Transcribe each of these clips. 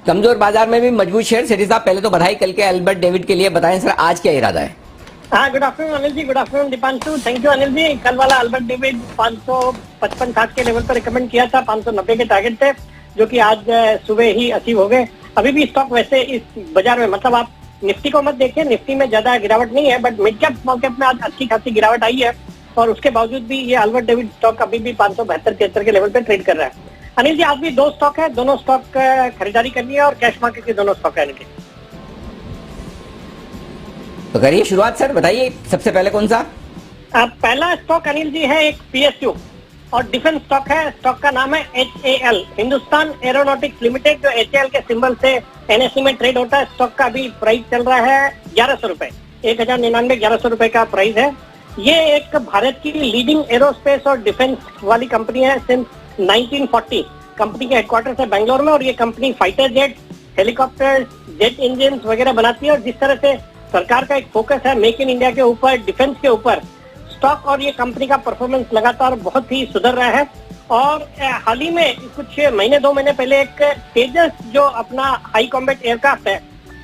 कमजोर बाजार में भी मजबूत शेयर। सेठी साहब पहले तो बधाई कल के अल्बर्ट डेविड के लिए, बताएं सर आज क्या इरादा है? हाँ, good afternoon Anil ji, good afternoon Deepanshu. Thank you Anil ji. कल वाला अल्बर्ट डेविड 555-60 के लेवल पर रिकमेंड किया था, 590 के टारगेट थे जो कि आज सुबह ही अचीव हो गए। अभी भी स्टॉक वैसे इस बाजार में, मतलब आप निफ्टी को मत देखिए, निफ्टी में ज्यादा गिरावट नहीं है, but mid cap small cap में आज अच्छी खासी गिरावट आई है और उसके बावजूद भी ये अल्बर्ट डेविड स्टॉक अभी भी 572-73 के लेवल पे ट्रेड कर रहा है। अनिल जी, आज भी 2 स्टॉक है, दोनों स्टॉक खरीदारी करनी है और कैश मार्केट के दोनों स्टॉक है अनिल जी। तो करिए शुरुआत सर, बताइए सबसे पहले कौन सा? पहला स्टॉक अनिल जी है एक पीएसयू और डिफेंस स्टॉक है। स्टॉक का नाम है HAL, हिंदुस्तान एरोनॉटिक्स लिमिटेड, जो HAL के सिंबल से NSE में ट्रेड होता है। स्टॉक का अभी प्राइस चल रहा है 1100 रुपए, 1099-1100 रुपए का प्राइस है। ये एक भारत की लीडिंग एरोस्पेस और डिफेंस वाली कंपनी है सिंस 1940। कंपनी के हेडक्वार्टर है बैंगलोर में और ये company fighter jet, helicopter, jet engine वगैरह बनाती है। और जिस तरह से सरकार का एक फोकस है मेक इन इंडिया के ऊपर, डिफेंस के ऊपर, स्टॉक और ये कंपनी का परफॉर्मेंस लगातार बहुत ही सुधर रहा है। और हाल ही में कुछ महीने 2 महीने पहले एक तेजस जो अपना हाई कॉम्बैट एयरक्राफ्ट है,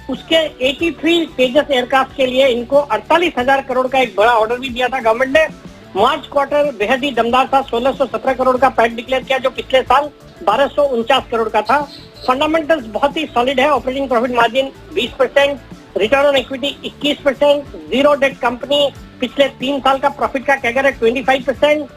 उसके 83 तेजस एयरक्राफ्ट के लिए इनको 48,000 करोड़ का एक बड़ा ऑर्डर भी दिया था गवर्नमेंट ने। मार्च क्वार्टर बेहद ही दमदार था, 1617 करोड़ का पैट डिक्लेयर किया जो पिछले साल 1249 करोड़ का था। फंडामेंटल्स बहुत ही सॉलिड है, operating profit margin 20%, return on equity 21%, zero debt company, पिछले 3 साल का प्रॉफिट का कैगर है 25%।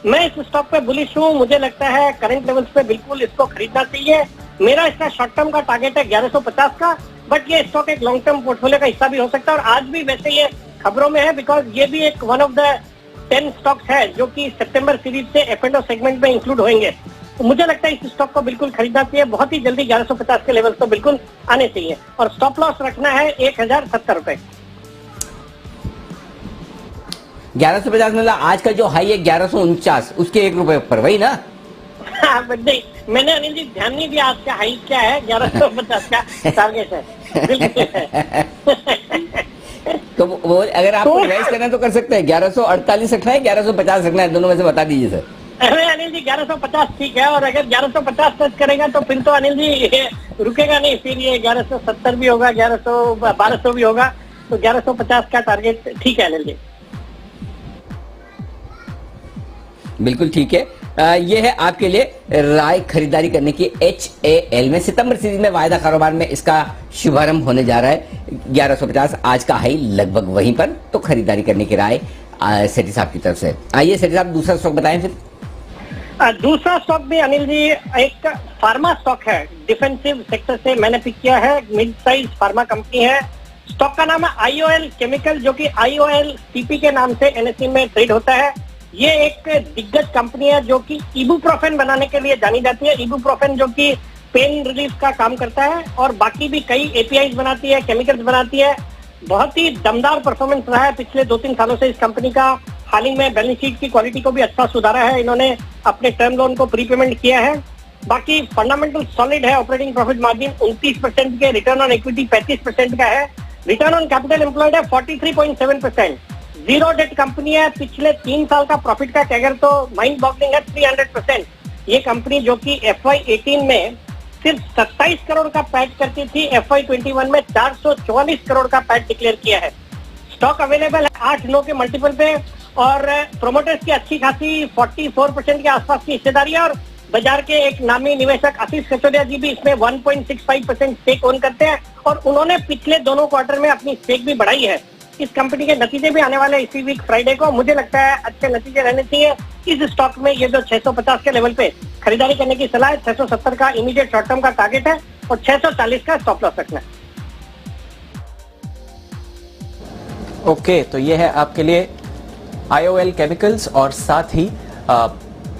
मैं इस स्टॉक पे बुलिश हूँ, मुझे लगता है करंट लेवल्स पे बिल्कुल इसको खरीदना चाहिए। मेरा इसका शॉर्ट टर्म का टारगेट है 1150 का, बट ये स्टॉक एक लॉन्ग टर्म पोर्टफोलियो का हिस्सा भी हो सकता है। और आज भी वैसे ये खबरों में है बिकॉज ये भी एक वन ऑफ द 10 स्टॉक्स है जो कि सितंबर सीरीज से F&O सेगमेंट में इंक्लूड होंगे। तो मुझे लगता है इस स्टॉक को बिल्कुल खरीदना चाहिए, बहुत ही जल्दी 1150 के लेवल तो बिल्कुल आने चाहिए। और स्टॉप लॉस रखना है 1070 रुपए। 1150 मतलब आज का जो हाई है 1149, उसके 1 रुपए ऊपर, वही ना? हाँ, नहीं, मैंने अनिल जी ध्यान नहीं दिया आज का हाई क्या है, 1150 का टारगेट है। बिल्कुल है। तो वो अगर आपको रिवाइज करना है तो कर सकते हैं, 1148 रखना है, 1150 रखना है, दोनों में से बता दीजिए सर। अरे अनिल जी 1150 ठीक है, और अगर 1150 टच करेगा तो फिर तो अनिल जी रुकेगा नहीं, फिर ये 1170 भी होगा, 1200 भी होगा, तो 1150 का टारगेट ठीक है अनिल जी। बिल्कुल ठीक है। ये है आपके लिए राय खरीदारी करने की HAL में। सितंबर सीरीज में वायदा कारोबार में इसका शुभारंभ होने जा रहा है 1150, आज का हाई लगभग वहीं पर, तो खरीदारी करने की राय सेठी साहब की तरफ से। आइए सेठी साहब दूसरा स्टॉक बताएं फिर। दूसरा स्टॉक भी अनिल जी एक फार्मा स्टॉक है, डिफेंसिव सेक्टर से मैंने पिक किया है, मिड साइज फार्मा कंपनी है। स्टॉक का नाम है IOL केमिकल, जो कि IOLTP के नाम से NSE में ट्रेड होता है। ये एक दिग्गज कंपनी है जो कि इबुप्रोफेन बनाने के लिए जानी जाती है। इबुप्रोफेन जो कि पेन रिलीफ का काम करता है और बाकी भी कई APIs बनाती है, केमिकल्स बनाती है। बहुत ही दमदार परफॉर्मेंस रहा है पिछले 2-3 सालों से इस कंपनी का। हाल ही में बैलेंस शीट की क्वालिटी को भी अच्छा सुधारा है, इन्होंने अपने टर्म लोन को प्रीपेमेंट किया है। बाकी फंडामेंटल सॉलिड है, ऑपरेटिंग प्रॉफिट मार्जिन 29% के, रिटर्न ऑन इक्विटी 35% का है, रिटर्न ऑन कैपिटल एम्प्लॉयड है 43.7%। जीरो डेट कंपनी है, पिछले 3 साल का प्रॉफिट का कैगर तो माइंड बॉगलिंग है 300%। ये कंपनी जो कि FY18 में सिर्फ 27 करोड़ का पैट करती थी, FY21 में 444 करोड़ का पैट डिक्लेयर किया है। स्टॉक अवेलेबल है 8-9 के मल्टीपल पे और प्रोमोटर्स की अच्छी खासी 44% के आसपास की हिस्सेदारी है। और बाजार के एक नामी निवेशक आशीष कचोरिया जी भी इसमें 1.65% स्टेक ओन करते हैं और उन्होंने पिछले दोनों क्वार्टर में अपनी स्टेक भी बढ़ाई है। इस कंपनी के नतीजे भी आने वाले इसी वीक फ्राइडे को, मुझे लगता है अच्छे नतीजे रहने चाहिए इस स्टॉक में। ये जो 650 के लेवल पे खरीदारी करने की सलाह है, 670 का इमीडिएट शॉर्ट टर्म का टारगेट है और 640 का स्टॉप लॉस रखना है। ओके, तो ये है आपके लिए IOL केमिकल्स और साथ ही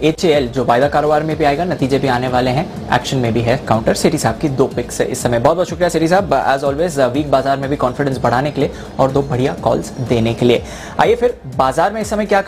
HAL जो वायदा कारोबार में भी आएगा, नतीजे भी आने वाले हैं, एक्शन में भी है काउंटर। सेठी साहब की 2 पिक्स इस समय। बहुत बहुत शुक्रिया सेठी साहब, एज ऑलवेज वीक बाजार में भी कॉन्फिडेंस बढ़ाने के लिए और 2 बढ़िया कॉल्स देने के लिए। आइए फिर बाजार में इस समय क्या